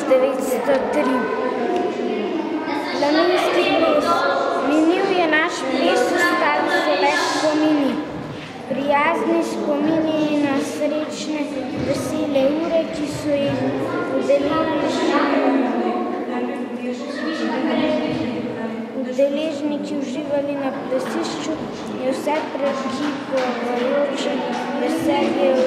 1903. Planinski ples. Minil je naš ples, ostali so le spomini. Prijazni spomini na srečne, vesele ure, ki so jih udeleženiki uživali na plesišču, je vse prekipovajoče veselje v